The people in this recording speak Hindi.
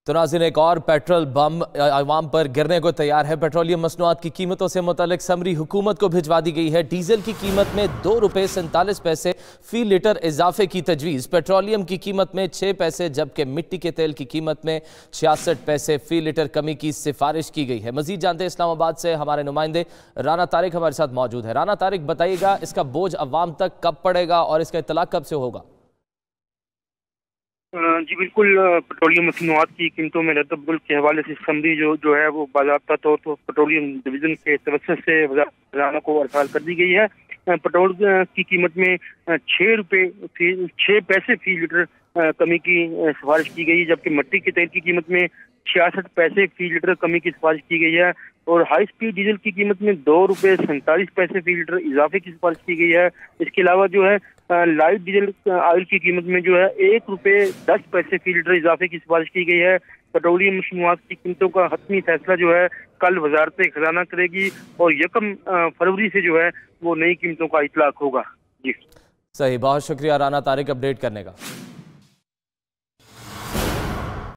तो नाज़रीन, एक और पेट्रोल बम अवाम पर गिरने को तैयार है। पेट्रोलियम मसनूआत की कीमतों से मुतालिक समरी हुकूमत को भिजवा दी गई है। डीजल की कीमत में ₹2.47 फी लीटर इजाफे की तजवीज़। पेट्रोलियम की कीमत में 6 पैसे जबकि मिट्टी के तेल की कीमत में 66 पैसे फी लीटर कमी की सिफारिश की गई है। मजीद जानते हैं इस्लामाबाद से हमारे नुमाइंदे राना तारिक हमारे साथ मौजूद है। राना तारिक, बताइएगा इसका बोझ अवाम तक कब पड़ेगा और इसका इतला कब से होगा? जी बिल्कुल, पेट्रोलियम मसनूआत की कीमतों में रद्द के हवाले से समरी जो है वो बाज़ाब्ता तौर पर पेट्रोलियम डिवीजन के तवज्जुह से खजाना को अरसाल कर दी गई है। पेट्रोल की कीमत में 6 पैसे फी लीटर कमी की सिफारिश की गई है, जबकि मिट्टी के तेल की कीमत में 66 पैसे फी लीटर कमी की सिफारिश की गई है और हाई स्पीड डीजल की कीमत में ₹2.47 फी लीटर इजाफे की सिफारिश की गई है। इसके अलावा जो है लाइट डीजल ऑयल की कीमत में जो है ₹1.10 फी लीटर इजाफे की सिफारिश की गई है। पेट्रोलियम मसनूआत की कीमतों का हतमी फैसला जो है कल वजारत खजाना करेगी और 1 फरवरी से जो है वो नई कीमतों का इतलाक होगा। जी सही, बहुत शुक्रिया राना तारिक अपडेट करने का।